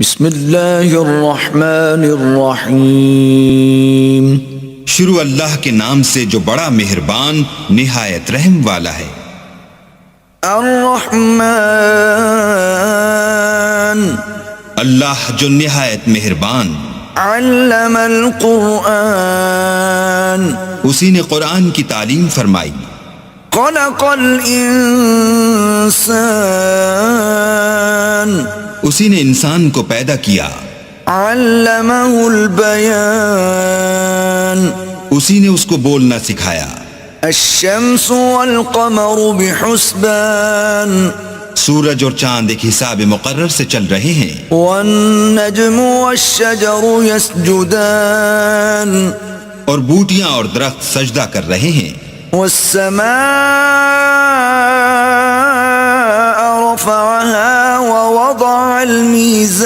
بسم اللہ الرحمن الرحیم۔ شروع اللہ کے نام سے جو بڑا مہربان نہایت رحم والا ہے۔ الرحمن، اللہ جو نہایت مہربان۔ علم القرآن، اسی نے قرآن کی تعلیم فرمائی۔ خلق الانسان، اسی نے انسان کو پیدا کیا۔ علمہ البیان، اسی نے اس کو بولنا سکھایا۔ الشمس والقمر بحسبان، سورج اور چاند ایک حساب مقرر سے چل رہے ہیں۔ والنجم والشجر يسجدان، اور بوٹیاں اور درخت سجدہ کر رہے ہیں۔ والسماء رفعها ووضع الميزان،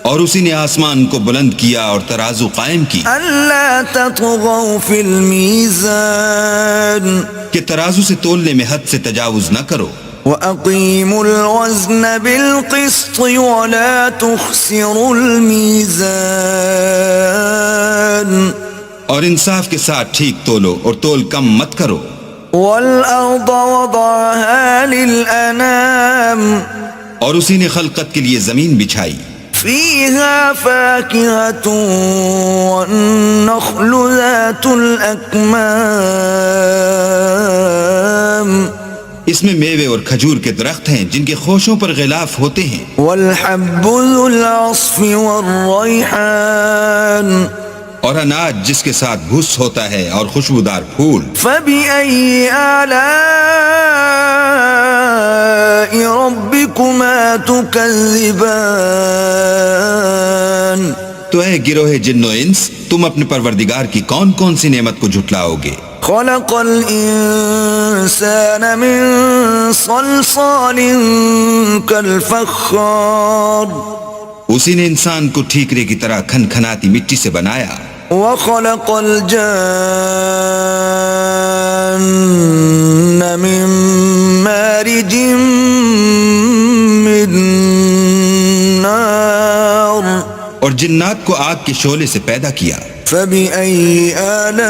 اور اسی نے آسمان کو بلند کیا اور ترازو قائم کی ألا تطغوا في الميزان، کہ ترازو سے تولنے میں حد سے تجاوز نہ کرو۔ وَأَقِيمُوا الْوَزْنَ بِالْقِسْطِ وَلَا تُخْسِرُوا الْمِيزَانَ، اور انصاف کے ساتھ ٹھیک تولو اور تول کم مت کرو۔ وَالْأَرْضَ وَضَعَهَا لِلْأَنَامِ، اور اسی نے خلقت کے لیے زمین بچھائی۔ فِيهَا فَاكِهَةٌ وَالنَّخْلُ ذَاتُ الْأَكْمَامِ، اس میں میوے اور کھجور کے درخت ہیں جن کے خوشوں پر غلاف ہوتے ہیں۔ وَالْحَبُّ ذُو الْعَصْفِ وَالرَّيْحَانِ، اور اناج جس کے ساتھ بھس ہوتا ہے اور خوشبودار پھول۔ فَبِأَيِّ آلَاءِ رَبِّكُمَا تُكَذِّبَانِ، تو اے گروہ جن و انس، تم اپنے پروردگار کی کون کون سی نعمت کو جھٹلاؤ گے؟ خَلَقَ الْإِنسَانَ مِنْ صَلْصَالٍ كَالْفَخَّارِ، اسی نے انسان کو ٹھیکرے کی طرح کھن کھناتی مٹی سے بنایا۔ وَخَلَقَ الْجَانَّ مِن مَارِجٍ مِّن نَّارٍ، اور جنات کو آگ کے شعلے سے پیدا کیا۔ فَبِأَيِّ آلَاءِ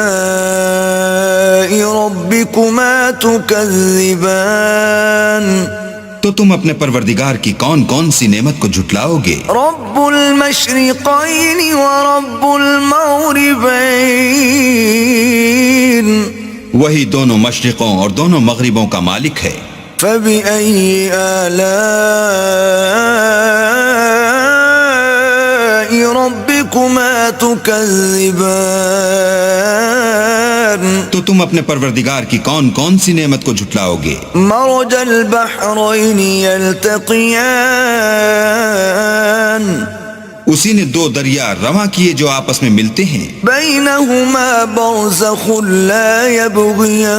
رَبِّكُمَا تُكَذِّبَانِ، تو تم اپنے پروردگار کی کون کون سی نعمت کو جھٹلاؤ گے؟ رَبُّ الْمَشْرِقَيْنِ وَرَبُّ الْمَغْرِبَيْنِ، وہی دونوں مشرقوں اور دونوں مغربوں کا مالک ہے۔ فَبِأَيِّ آلَاءِ رَبِّكُمَا تُكَذِّبَانِ، تو تم اپنے پروردگار کی کون کون سی نعمت کو جھٹلاؤ گے؟ مرج البحرین یلتقیان، اسی نے دو دریا رواں کیے جو آپس میں ملتے ہیں۔ بینہما برزخ لا یبغیان،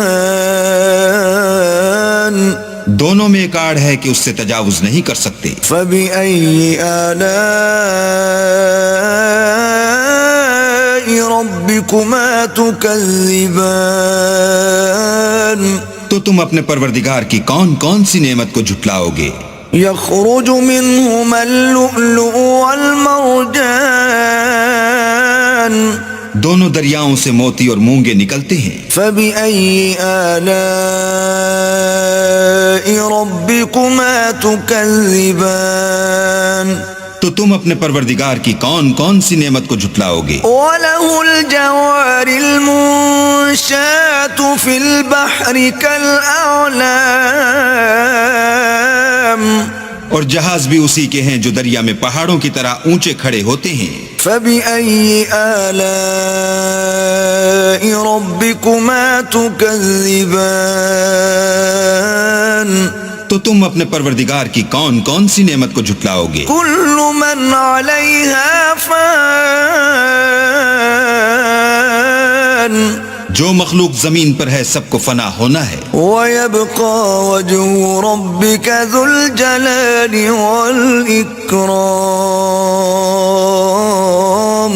دونوں میں ایک آڑ ہے کہ اس سے تجاوز نہیں کر سکتے۔ فبأي آلاء ربكما تكذبان، تو تم اپنے پروردگار کی کون کون سی نعمت کو جھٹلاؤ گے؟ يخرج منهما اللؤلؤ والمرجان، دونوں دریاؤں سے موتی اور مونگے نکلتے ہیں۔ فبأي آلاء ربكما تكذبان، تو تم اپنے پروردگار کی کون کون سی نعمت کو جھٹلاؤ گے؟ وله الجوار المنشآت في البحر كالأعلام، اور جہاز بھی اسی کے ہیں جو دریا میں پہاڑوں کی طرح اونچے کھڑے ہوتے ہیں۔ فبأي آلاء ربكما تكذبان، تو تم اپنے پروردگار کی کون کون سی نعمت کو جھٹلاؤ گے؟ كل من عليها فان، جو مخلوق زمین پر ہے سب کو فنا ہونا ہے۔ ويبقى وجه ربك ذو الجلال والإكرام،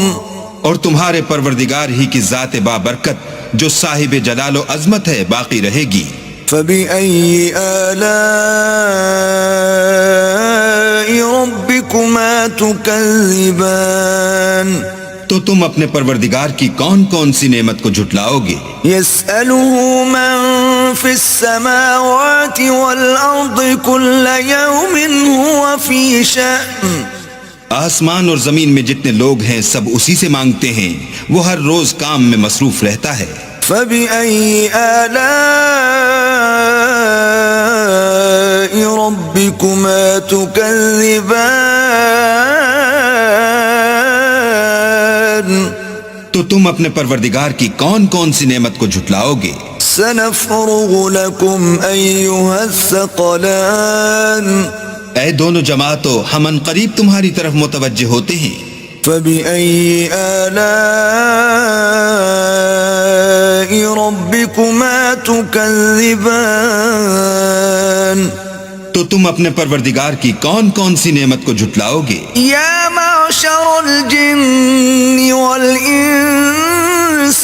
اور تمہارے پروردگار ہی کی ذات بابرکت جو صاحب جلال و عظمت ہے باقی رہے گی۔ فبأي آلاء ربكما تكذبان تو تم اپنے پروردگار کی کون کون سی نعمت کو جھٹلاؤ گے؟ يسأله من في السماوات والأرض كل يوم هو في شأن آسمان اور زمین میں جتنے لوگ ہیں سب اسی سے مانگتے ہیں، وہ ہر روز کام میں مصروف رہتا ہے۔ فبأي آلاء ربكما تكذبان تو تم اپنے پروردگار کی کون کون سی نعمت کو جھٹلاؤ گے؟ سنفرغ لكم أيها الثقلان اے دونوں جماعتوں، ہم ان قریب تمہاری طرف متوجہ ہوتے ہیں۔ فبأي آلاء ربكما تكذبان تو تم اپنے پروردگار کی کون کون سی نعمت کو جھٹلاؤ گے؟ يا معشر الجن والإنس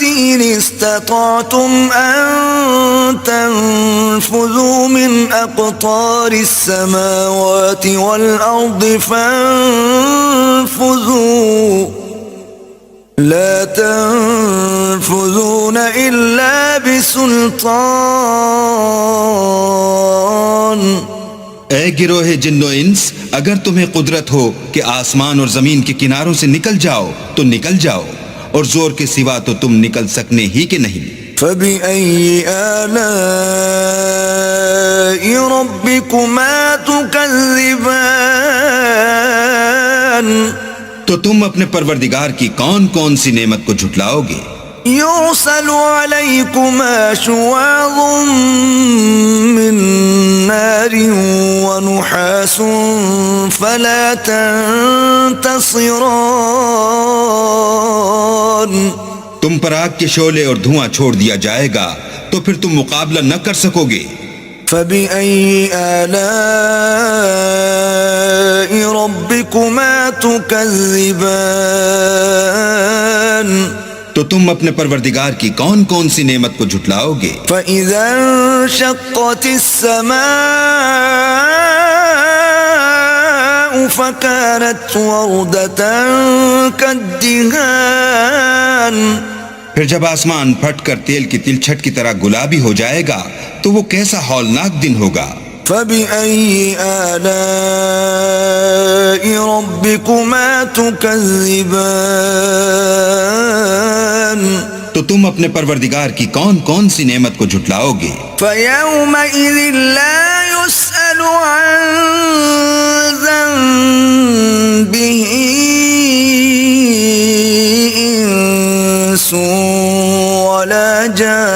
إن استطعتم أن تنفذوا من أقطار السماوات والأرض فانفذوا لا تنفذون إلا بسلطان اے گروہ جن و انس، اگر تمہیں قدرت ہو کہ آسمان اور زمین کے کناروں سے نکل جاؤ تو نکل جاؤ، اور زور کے سوا تو تم نکل سکنے ہی کے نہیں۔ فبأي آلاء ربكما تكذبان تو تم اپنے پروردگار کی کون کون سی نعمت کو جھٹلاؤ گے؟ يرسل عليكما شواظ من نار ونحاس فلا تنتصران تم پر آگ کے شعلے اور دھواں چھوڑ دیا جائے گا تو پھر تم مقابلہ نہ کر سکو گے۔ فبأي آلاء ربكما تكذبان تو تم اپنے پروردگار کی کون کون سی نعمت کو جھٹلاؤ گے؟ فإذا انشقت السماء فكانت وردة كالدهان پھر جب آسمان پھٹ کر تیل کی تلچھٹ کی طرح گلابی ہو جائے گا تو وہ کیسا ہولناک دن ہوگا۔ فبأي آلاء ربكما تكذبان تو تم اپنے پروردگار کی کون کون سی نعمت کو جھٹلاؤ گے؟ فيومئذ لا يسأل عن ذنبه إنس ولا جان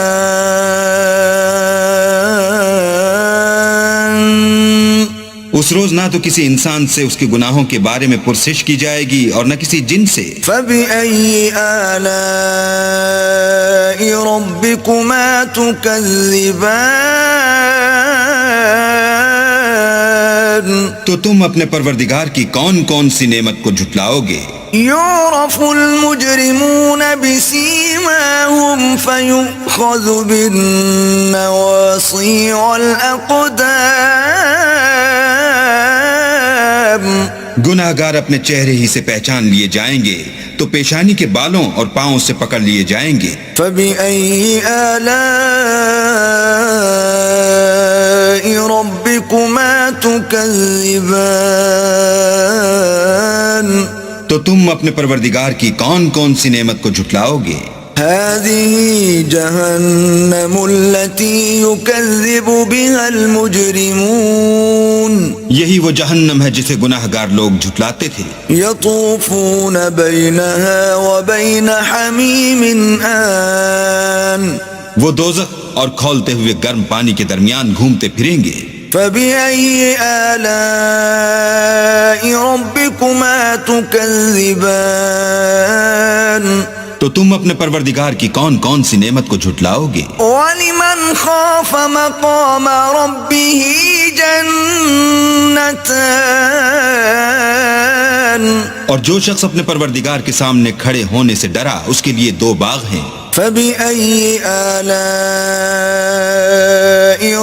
اس روز نہ تو کسی انسان سے اس کے گناہوں کے بارے میں پرسش کی جائے گی اور نہ کسی جن سے۔ فبأي آلاء ربكما تكذبان تو تم اپنے پروردگار کی کون کون سی نعمت کو جھٹلاؤ گے؟ يعرف المجرمون بسيماهم فيؤخذ بالنواصي والأقدام گناہ گار اپنے چہرے ہی سے پہچان لیے جائیں گے تو پیشانی کے بالوں اور پاؤں سے پکڑ لیے جائیں گے۔ فبأي آلاء ربكما تكذبان تو تم اپنے پروردگار کی کون کون سی نعمت کو جھٹلاؤ گے؟ هذه جهنم التي يكذب بها المجرمون یہی وہ جہنم ہے جسے گناہ گار لوگ جھٹلاتے تھے۔ يطوفون بينها وبين حميم آن وہ دوزخ اور کھولتے ہوئے گرم پانی کے درمیان گھومتے پھریں گے۔ فبأي آلاء ربكما تكذبان تو تم اپنے پروردگار کی کون کون سی نعمت کو جھٹلاؤ گے؟ ولمن خاف مقام ربه جنتان اور جو شخص اپنے پروردگار کے سامنے کھڑے ہونے سے ڈرا اس کے لیے دو باغ ہیں۔ فبأي آلاء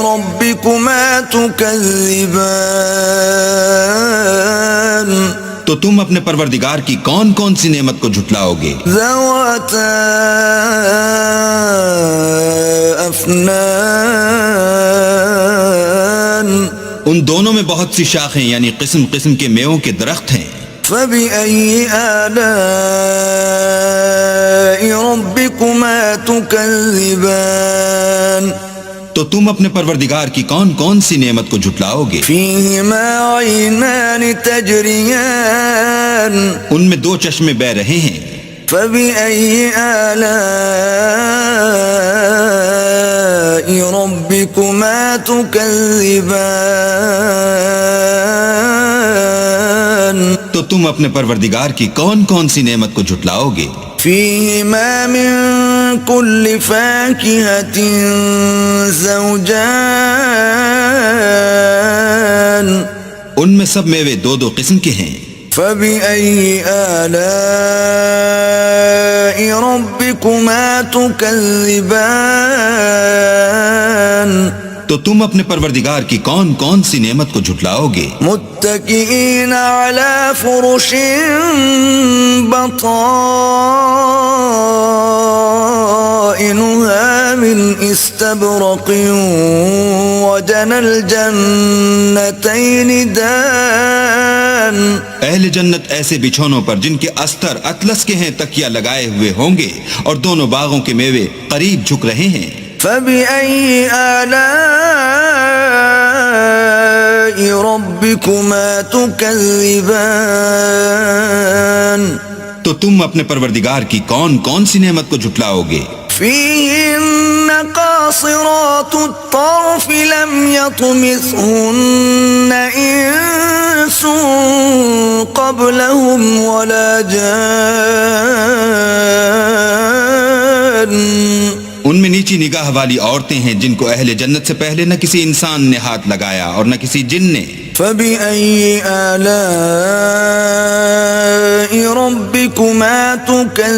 ربكما تكذبان تو تم اپنے پروردگار کی کون کون سی نعمت کو جھٹلاؤ گے؟ ذواتا افنان ان دونوں میں بہت سی شاخیں یعنی قسم قسم کے میووں کے درخت ہیں. فبأي آلاء ربكما تكذبان تو تم اپنے پروردگار کی کون کون سی نعمت کو جھٹلاؤ گے؟ فيهما عينان تجريان ان میں دو چشمے بہہ رہے ہیں. فبأي آلاء ربكما تكذبان تو تم اپنے پروردگار کی کون کون سی نعمت کو جھٹلاؤ گے؟ فيهما من كل فاكهة زوجان ان میں سب میوے دو دو قسم کے ہیں. فبأي آلاء ربكما تكذبان تو تم اپنے پروردگار کی کون کون سی نعمت کو جھٹلاؤ گے؟ متكئين على فرش بطائنها من استبرق وجنى الجنتين دان اہل جنت ایسے بچھونوں پر جن کے استر اطلس کے ہیں تکیہ لگائے ہوئے ہوں گے اور دونوں باغوں کے میوے قریب جھک رہے ہیں. فبأي آلاء ربكما تكذبان تو تم اپنے پروردگار کی کون کون سی نعمت کو جھٹلاؤ گے؟ فيهن قاصرات الطرف لم يطمثهن إنس قبلهم ولا جان ان میں نیچی نگاہ والی عورتیں ہیں جن کو اہل جنت سے پہلے نہ کسی انسان نے ہاتھ لگایا اور نہ کسی جن نے. فبأي آلاء ربكما تكذبان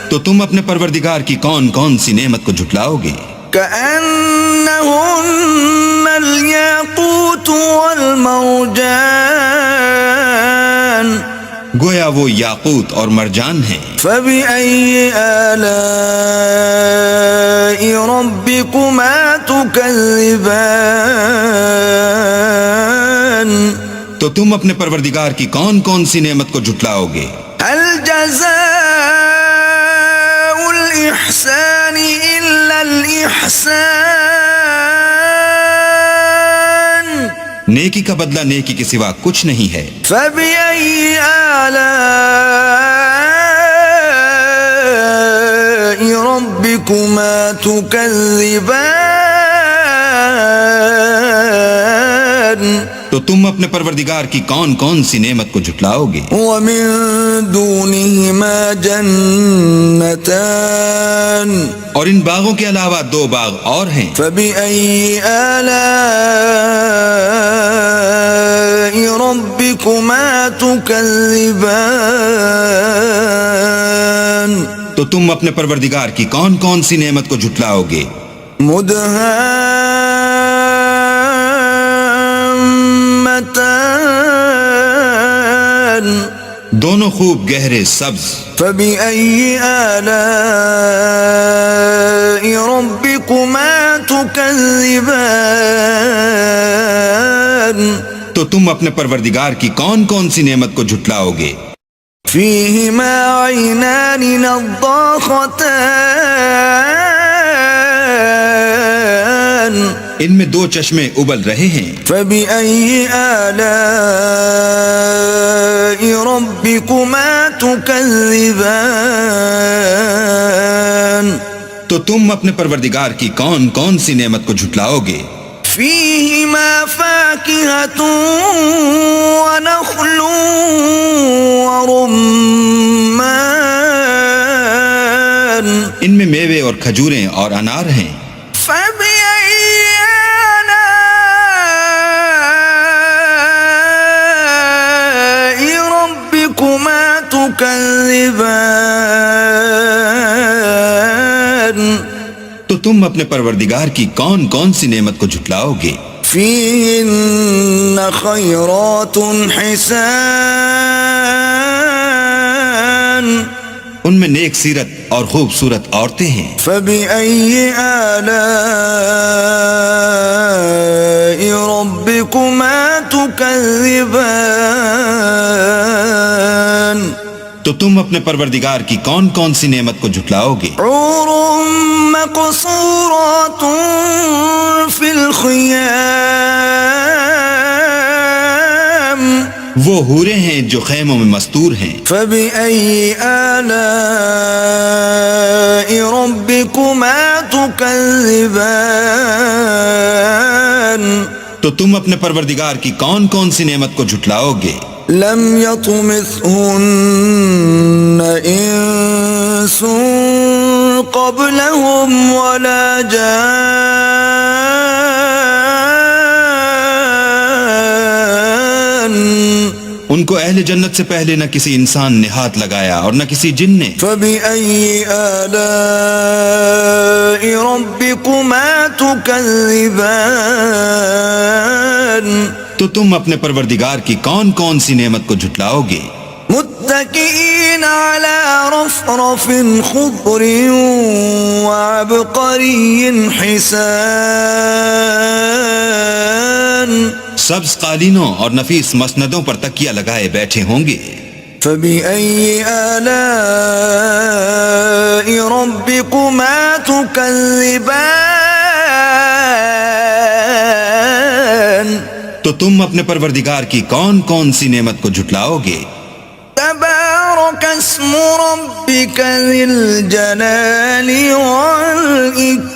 تو تم اپنے پروردگار کی کون کون سی نعمت کو جھٹلاؤ گے؟ كأنهن الياقوت والمرجان گویا وہ یاقوت اور مرجان ہیں. فبأي آلاء ربكما تكذبان تو تم اپنے پروردگار کی کون کون سی نعمت کو جھٹلاؤ گے؟ هل جزاء الإحسان إلا الإحسان نیکی کا بدلہ نیکی کے سوا کچھ نہیں ہے. فبأي آلاء ربكما تكذبان تو تم اپنے پروردگار کی کون کون سی نعمت کو جھٹلاؤ گے؟ ومن دونهما جنتان اور ان باغوں کے علاوہ دو باغ اور ہیں. فبأي آلاء ربكما تكذبان تو تم اپنے پروردگار کی کون کون سی نعمت کو جھٹلاؤ گے؟ مدهامتان دونوں خوب گہرے سبز. فبأي آلاء ربكما تكذبان تو تم اپنے پروردگار کی کون کون سی نعمت کو جھٹلاؤ گے؟ فيهما عينان نضاختان ان میں دو چشمے ابل رہے ہیں. فبأي آلاء ربكما تكذبان تو تم اپنے پروردگار کی کون کون سی نعمت کو جھٹلاؤ گے؟ فيهما فاكهة ونخل ورمان ان میں میوے اور کھجوریں اور انار ہیں. فبأي آلاء ربكما تكذبان تو تم اپنے پروردگار کی کون کون سی نعمت کو جھٹلاؤ گے؟ فيهن خيرات حسان ان میں نیک سیرت اور خوبصورت عورتیں ہیں. فبأي آلاء ربكما تكذبان تو تم اپنے پروردگار کی کون کون سی نعمت کو جھٹلاؤ گے؟ حور مقصورات في الخيام وہ حوریں ہیں جو خیموں میں مستور ہیں. فبأي آلاء ربكما تكذبان تو تم اپنے پروردگار کی کون کون سی نعمت کو جھٹلاؤ گے؟ لم يطمثهن انس قبلهم ولا جان ان کو اہل جنت سے پہلے نہ کسی انسان نے ہاتھ لگایا اور نہ کسی جن نے. فبأي آلاء ربكما تكذبان تو تم اپنے پروردگار کی کون کون سی نعمت کو جھٹلاؤ گے؟ متكئين على رفرف خضر وعبقري حسان سبز قالینوں اور نفیس مسندوں پر تکیہ لگائے بیٹھے ہوں گے. فبأي آلاء ربكما تكذبان تو تم اپنے پروردگار کی کون کون سی نعمت کو جھٹلاؤ گے؟ تبارك اسم ربك ذي الجلال والإكرام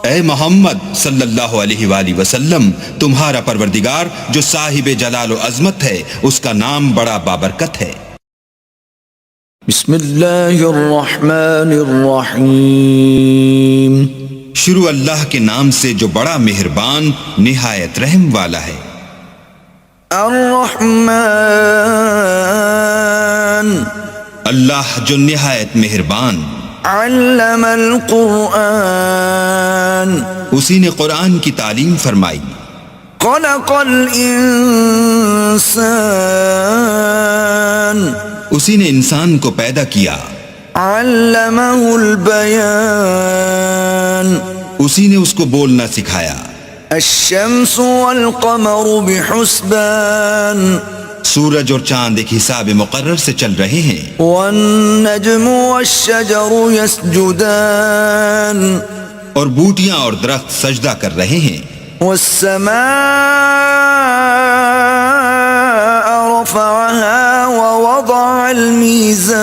اے محمد صلی اللہ علیہ وآلہ وسلم، تمہارا پروردگار جو صاحب جلال و عظمت ہے، اس کا نام بڑا بابرکت ہے. بسم اللہ الرحمن الرحیم شروع اللہ کے نام سے جو بڑا مہربان نہایت رحم والا ہے. الرحمن اللہ جو نہایت مہربان. علم القرآن اسی نے قرآن کی تعلیم فرمائی. خلق الانسان اسی نے انسان کو پیدا کیا. علمہ البیان اسی نے اس کو بولنا سکھایا. الشمس والقمر بحسبان سورج اور چاند ایک حساب مقرر سے چل رہے ہیں. والنجم والشجر يسجدان اور بوٹیاں اور درخت سجدہ کر رہے ہیں. والسماء رفعها ووضع الميزان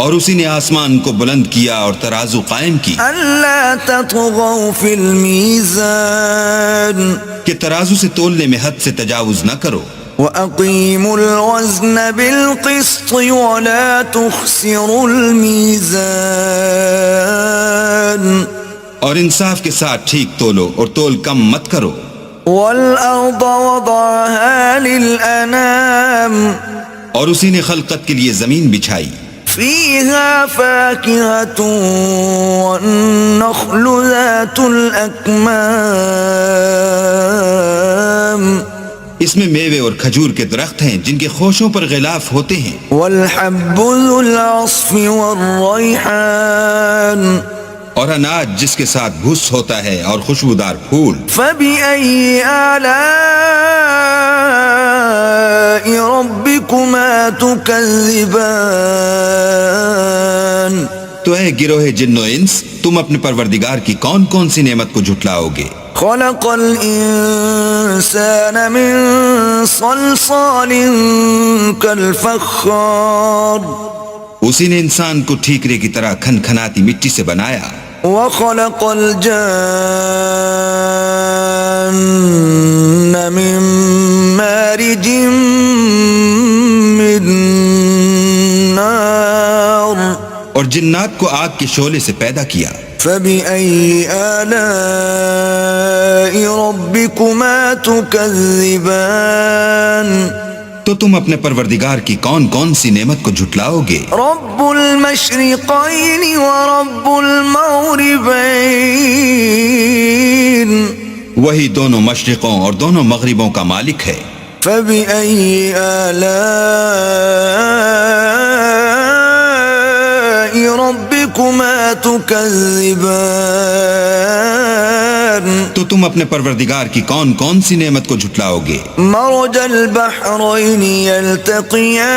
اور اسی نے آسمان کو بلند کیا اور ترازو قائم کی ألا تطغوا في الميزان کہ ترازو سے تولنے میں حد سے تجاوز نہ کرو. وَأَقِيمُوا الْوَزْنَ بِالْقِسْطِ وَلَا تُخْسِرُوا الْمِيزَانَ اور انصاف کے ساتھ ٹھیک تولو اور تول کم مت کرو. وَالْأَرْضَ وَضَعَهَا لِلْأَنَامِ اور اسی نے خلقت کے لیے زمین بچھائی. فِيهَا فَاكِهَةٌ وَالنَّخْلُ ذَاتُ الْأَكْمَامِ اس میں میوے اور کھجور کے درخت ہیں جن کے خوشوں پر غلاف ہوتے ہیں. وَالْحَبُّ ذُو الْعَصْفِ وَالرَّيْحَانِ اور اناج جس کے ساتھ بھوس ہوتا ہے اور خوشبودار پھول. فَبِأَيِّ آلَاءِ رَبِّكُمَا تُكَذِّبَانِ تو اے گروہ جن و انس، تم اپنے پروردگار کی کون کون سی نعمت کو جھٹلاؤ گے؟ خلق الانسان من صلصال كالفخار اسی نے انسان کو ٹھیکرے کی طرح کھنکھناتی مٹی سے بنایا. وخلق الجان من مارج من نار اور جنات کو آگ کے شعلے سے پیدا کیا. فبأي آلاء ربكما تكذبان تو تم اپنے پروردگار کی کون کون سی نعمت کو جھٹلاؤ گے؟ رب المشرقين ورب المغربين وہی دونوں مشرقوں اور دونوں مغربوں کا مالک ہے. فبأي آلاء ربكما تكذبان تو تم اپنے پروردگار کی کون کون سی نعمت کو جھٹلاؤ گے؟ مرج البحرين يلتقيان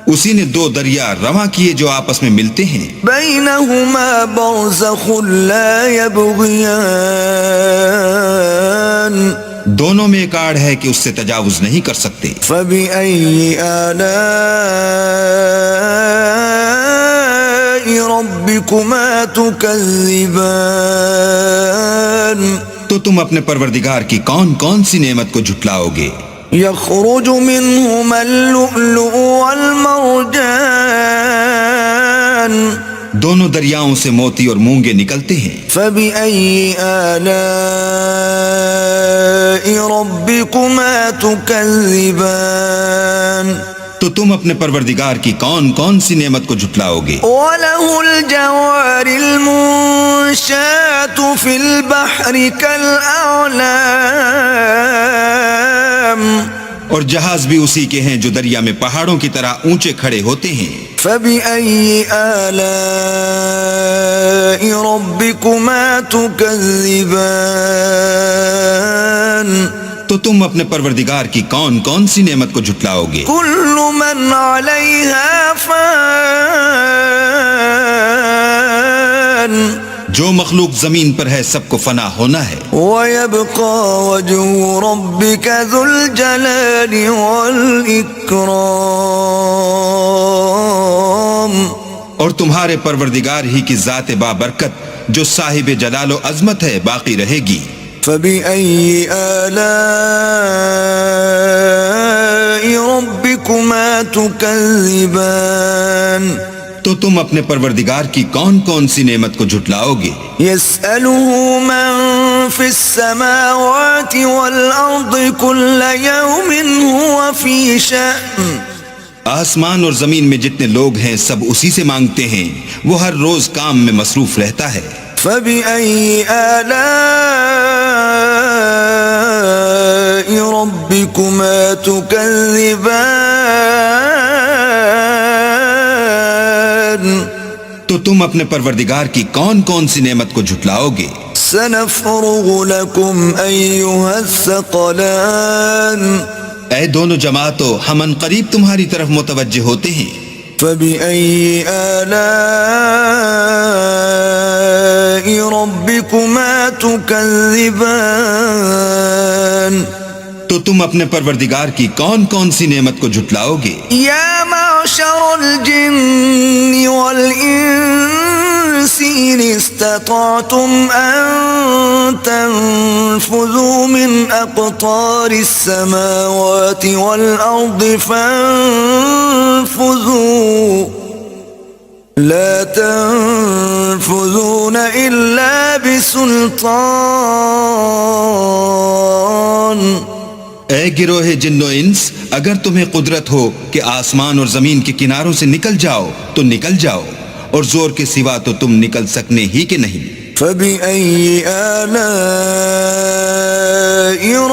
اسی نے دو دریا رواں کیے جو آپس میں ملتے ہیں. بينهما برزخ لا يبغيان دونوں میں ایک آڑ ہے کہ اس سے تجاوز نہیں کر سکتے. فبأي آلاء ربكما تكذبان تو تم اپنے پروردگار کی کون کون سی نعمت کو جھٹلاؤ گے؟ يخرج منهما اللؤلؤ والمرجان دونوں دریاؤں سے موتی اور مونگے نکلتے ہیں. فبأي آلاء ربكما تكذبان تو تم اپنے پروردگار کی کون کون سی نعمت کو جھٹلاؤ گے؟ وله الجوار المنشآت في البحر كالأعلام اور جہاز بھی اسی کے ہیں جو دریا میں پہاڑوں کی طرح اونچے کھڑے ہوتے ہیں. فبأي آلاء ربكما تكذبان تو تم اپنے پروردگار کی کون کون سی نعمت کو جھٹلاؤ گے؟ كل من عليها فان جو مخلوق زمین پر ہے سب کو فنا ہونا ہے. ويبقى وجه ربك ذو الجلال والإكرام اور تمہارے پروردگار ہی کی ذات بابرکت جو صاحب جلال و عظمت ہے باقی رہے گی. فبأي آلاء ربكما تكذبان تو تم اپنے پروردگار کی کون کون سی نعمت کو جھٹلاؤ گے؟ يسأله من في السماوات والأرض كل يوم هو في شأن آسمان اور زمین میں جتنے لوگ ہیں سب اسی سے مانگتے ہیں، وہ ہر روز کام میں مصروف رہتا ہے. فبأي آلاء ربكما تكذبان تو تم اپنے پروردگار کی کون کون سی نعمت کو جھٹلاؤ گے؟ سنفرغ لكم أيها الثقلان اے دونوں جماعتوں، ہم ان قریب تمہاری طرف متوجہ ہوتے ہیں. فبأي آلاء ربكما تكذبان تو تم اپنے پروردگار کی کون کون سی نعمت کو جھٹلاؤ گے؟ يا معشر الجن والإنس إن استطعتم أن تنفذوا من أقطار السماوات والأرض فانفذوا لا تنفذون إلا بسلطان اے گروہ جن و انس، اگر تمہیں قدرت ہو کہ آسمان اور زمین کے کناروں سے نکل جاؤ تو نکل جاؤ، اور زور کے سوا تو تم نکل سکنے ہی کے نہیں. فبأي آلاء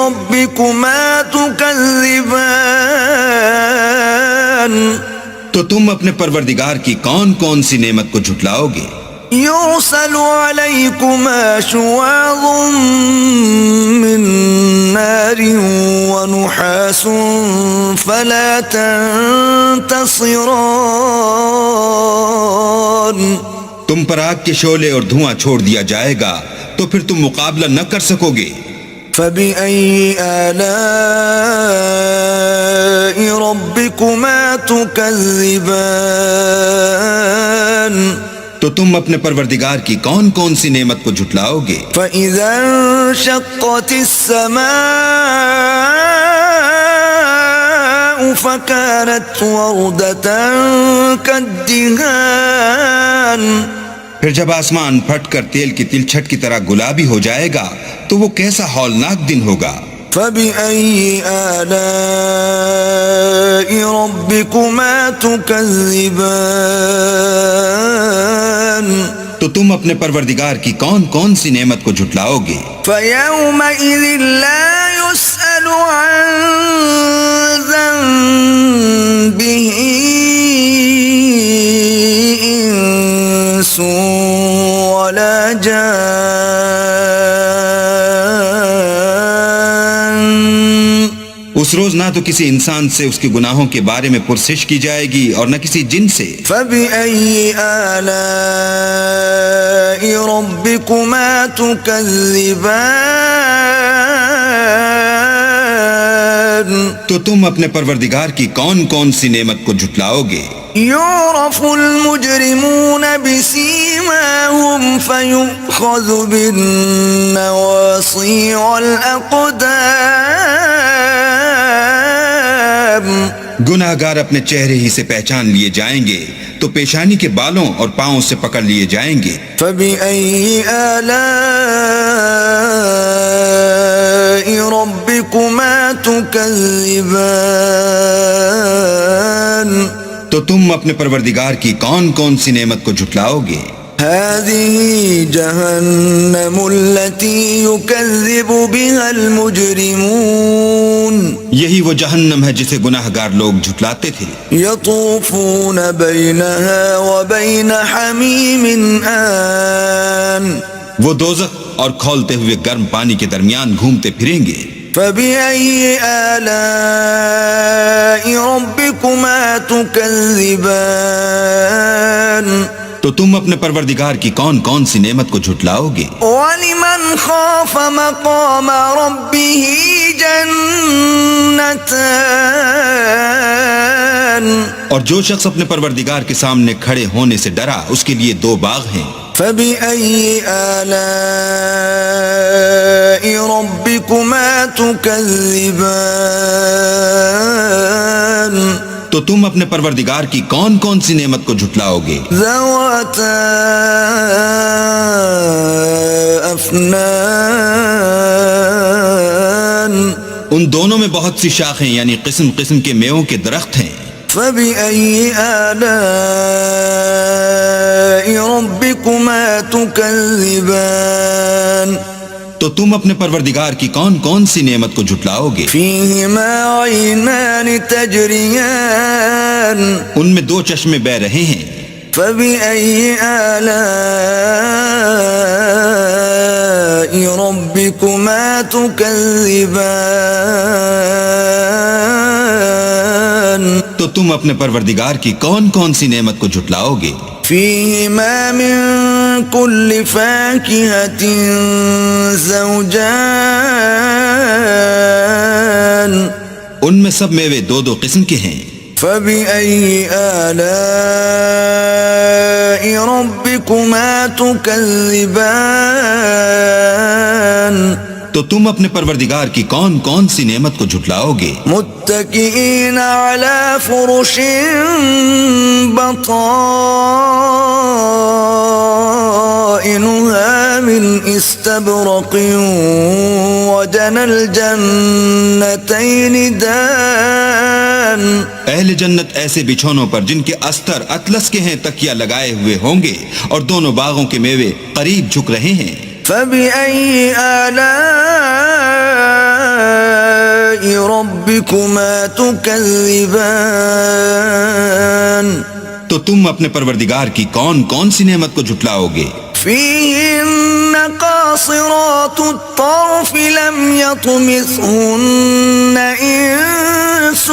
ربكما تكذبان تو تم اپنے پروردگار کی کون کون سی نعمت کو جھٹلاؤ گے؟ يرسل عليكما شواظ من نار ونحاس فلا تنتصران تم پر آگ کے شعلے اور دھواں چھوڑ دیا جائے گا تو پھر تم مقابلہ نہ کر سکو گے. فبأي آلاء ربكما تكذبان تو تم اپنے پروردگار کی کون کون سی نعمت کو جھٹلاؤ گے؟ فإذا انشقت السماء فكانت وردة كالدهان پھر جب آسمان پھٹ کر تیل کی تلچھٹ کی طرح گلابی ہو جائے گا تو وہ کیسا ہولناک دن ہوگا. فبأي آلاء ربكما تكذبان تو تو تم اپنے پروردگار کی کون کون سی نعمت کو جھٹلاؤ گے؟ فَيَوْمَئِذٍ لَا يُسْأَلُ عَنْ ذَنبِهِ إِنسٌ وَلَا جَانٌّ. اس روز نہ تو کسی انسان سے اس کے گناہوں کے بارے میں پرسش کی جائے گی اور نہ کسی جن سے. فَبِأَيِّ آلَاءِ رَبِّكُمَا تُكَذِّبَانِ. تو تم اپنے پروردگار کی کون کون سی نعمت کو جھٹلاؤ گے؟ يُعْرَفُ الْمُجْرِمُونَ بِسِيمَاهُمْ فَيُؤْخَذُ بِالنَّوَاصِي وَالْأَقْدَامِ. گناہگار اپنے چہرے ہی سے پہچان لیے جائیں گے تو پیشانی کے بالوں اور پاؤں سے پکڑ لیے جائیں گے. فَبِأَيِّ آلَاءِ رَبِّكُمَا تُكَذِّبَانِ. تو تم اپنے پروردگار کی کون کون سی نعمت کو جھٹلاؤ گے؟ هذه جهنم التي يكذب بها المجرمون. یہی وہ جہنم ہے جسے گناہگار لوگ جھٹلاتے تھے. يطوفون بينها وبين حميم آن. وہ دوزخ اور کھولتے ہوئے گرم پانی کے درمیان گھومتے پھریں گے. فَبِأَيِّ آلَاءِ رَبِّكُمَا تُكَذِّبَانِ. تو تم اپنے پروردگار کی کون کون سی نعمت کو جھٹلاؤ گے؟ وَلِمَنْ خَافَ مَقَامَ رَبِّهِ جَنَّتَانِ. اور جو شخص اپنے پروردگار کے سامنے کھڑے ہونے سے ڈرا اس کے لیے دو باغ ہیں. فَبِأَيِّ آلَاءِ رَبِّكُمَا تُكَذِّبَانِ. تو تم اپنے پروردگار کی کون کون سی نعمت کو جھٹلاؤ گے؟ ذَوَاتَا أَفْنَانٍ. ان دونوں میں بہت سی شاخیں یعنی قسم قسم کے میووں کے درخت ہیں. فَبِأَيِّ آلَاءِ رَبِّكُمَا تُكَذِّبَانِ. تو تم اپنے پروردگار کی کون کون سی نعمت کو جھٹلاؤ گے؟ فِيهِمَا عَيْنَانِ تَجْرِيَانِ. ان میں دو چشمے بہہ رہے ہیں. فَبِأَيِّ آلَاءِ رَبِّكُمَا تُكَذِّبَانِ. تو تم اپنے پروردگار کی کون کون سی نعمت کو جھٹلاؤ گے؟ فِيهِمَا مِن كُلِّ فَاكِهَةٍ زَوْجَانِ. ان میں سب میوے دو دو قسم کے ہیں. فَبِأَيِّ آلَاءِ رَبِّكُمَا تُكَذِّبَانِ. تو تم اپنے پروردگار کی کون کون سی نعمت کو جھٹلاؤ گے؟ متكئين على فرش بطائنها من استبرق وجنى الجنتين دان. اہل جنت ایسے بچھونوں پر جن کے استر اطلس کے ہیں تکیہ لگائے ہوئے ہوں گے اور دونوں باغوں کے میوے قریب جھک رہے ہیں. فَبِأَيِّ آلَاءِ رَبِّكُمَا تُكَذِّبَانِ. تو تم اپنے پروردگار کی کون کون سی نعمت کو جھٹلاؤ گے؟ فِيهِنَّ قَاصِرَاتُ الطَّرْفِ لَمْ يَطْمِثْهُنَّ إِنسٌ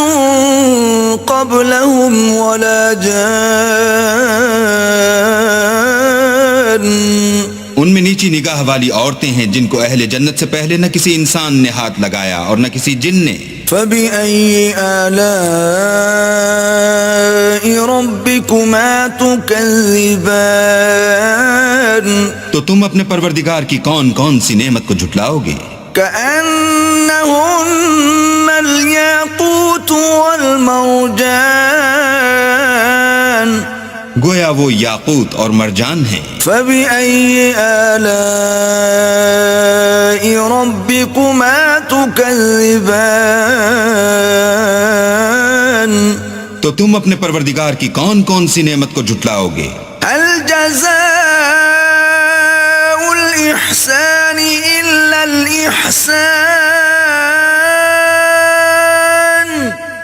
قَبْلَهُمْ وَلَا جَانٌّ. ان میں نیچی نگاہ والی عورتیں ہیں جن کو اہل جنت سے پہلے نہ کسی انسان نے ہاتھ لگایا اور نہ کسی جن نے. فَبِأَيِّ آلَاءِ رَبِّكُمَا تُكَذِّبَانِ. تو تم اپنے پروردگار کی کون کون سی نعمت کو جھٹلاؤ گے؟ كَأَنَّهُنَّ الْيَاقُوتُ وَالْمَرْجَانُ. گویا وہ یاقوت اور مرجان ہیں. فَبِأَيِّ آلَاءِ رَبِّكُمَا تُكَذِّبَانِ. تو تم اپنے پروردگار کی کون کون سی نعمت کو جھٹلاؤ گے؟ هَلْ جَزَاءُ الإحسان إلا الإحسان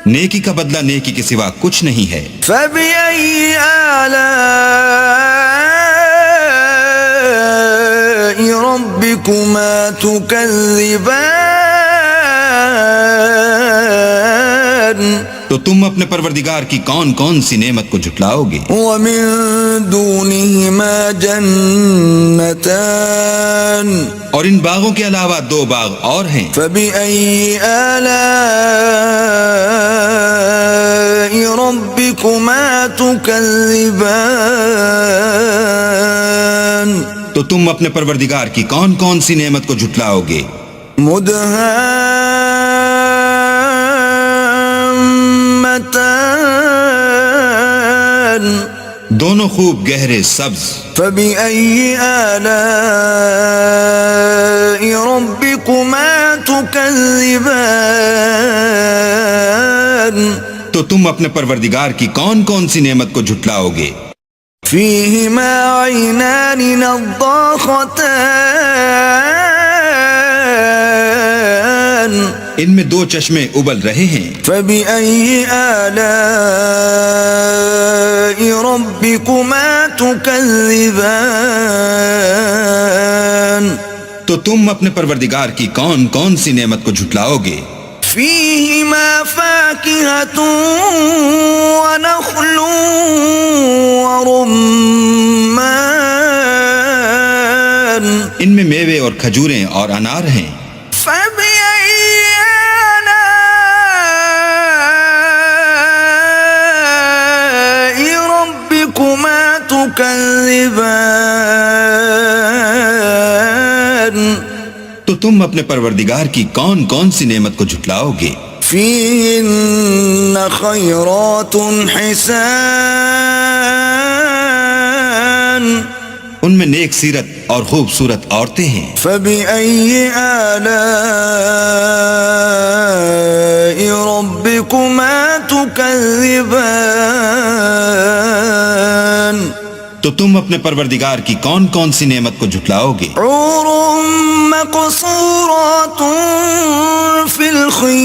نیکی کا بدلہ نیکی کے سوا کچھ نہیں ہے. فبأي آلاء ربكما تكذبان تو تم اپنے پروردگار کی کون کون سی نعمت کو جھٹلاؤ گے؟ ومن دونهما جنتان اور ان باغوں کے علاوہ 2 باغ اور ہیں. فبأي آلاء ربكما تكذبان تو تم اپنے پروردگار کی کون کون سی نعمت کو جھٹلاؤ گے؟ مدهامتان دونوں خوب گہرے سبز. فبأي آلاء ربكما تكذبان تو تم اپنے پروردگار کی کون کون سی نعمت کو جھٹلاؤ گے؟ فيهما عينان نضاختان ان میں 2 چشمے ابل رہے ہیں. فبأي آلاء ربكما تكذبان تو تم اپنے پروردگار کی کون کون سی نعمت کو جھٹلاؤ گے؟ فيهما فاكهة ونخل ورمان ان میں میوے اور کھجوریں اور انار ہیں. فبأي آلاء ربكما تكذبان تو تم اپنے پروردگار کی کون کون سی نعمت کو جھٹلاؤ گے؟ فيهن خيرات حسان ان میں نیک سیرت اور خوبصورت عورتیں ہیں. فبأي آلاء ربكما تكذبان تو تم اپنے پروردگار کی کون کون سی نعمت کو جھٹلاؤ گے؟ حور مقصورات في الخيام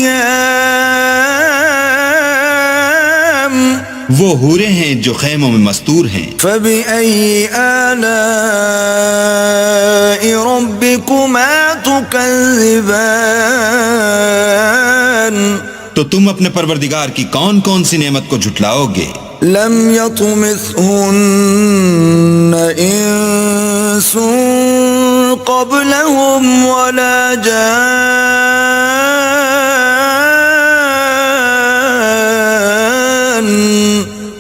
وہ حوریں ہیں جو خیموں میں مستور ہیں. فبأي آلاء ربكما تكذبان تو تم اپنے پروردگار کی کون کون سی نعمت کو جھٹلاؤ گے؟ لم يطمثهن انس قبلهم ولا جان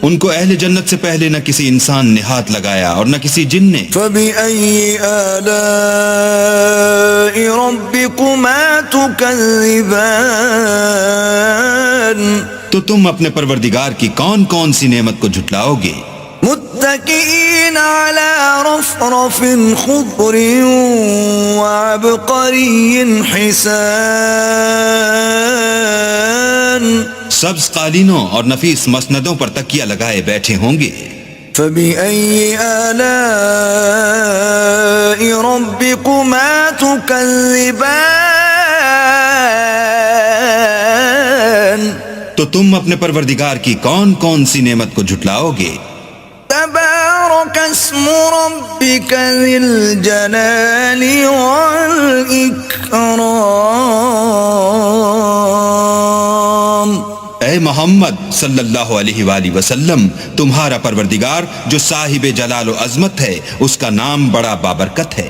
ان کو اہل جنت سے پہلے نہ کسی انسان نے ہاتھ لگایا اور نہ کسی جن نے. فبأي آلاء ربكما تكذبان تو تم اپنے پروردگار کی کون کون سی نعمت کو جھٹلاؤ گے؟ متكئين على رفرف خضر وعبقري حسان سبز قالینوں اور نفیس مسندوں پر تکیہ لگائے بیٹھے ہوں گے. فبأي آلاء ربكما تكذبان تو تم اپنے پروردگار کی کون کون سی نعمت کو جھٹلاؤ گے؟ تبارك اسم ربك ذي الجلال والإكرام اے محمد صلی اللہ علیہ وآلہ وسلم، تمہارا پروردگار جو صاحب جلال و عظمت ہے، اس کا نام بڑا بابرکت ہے.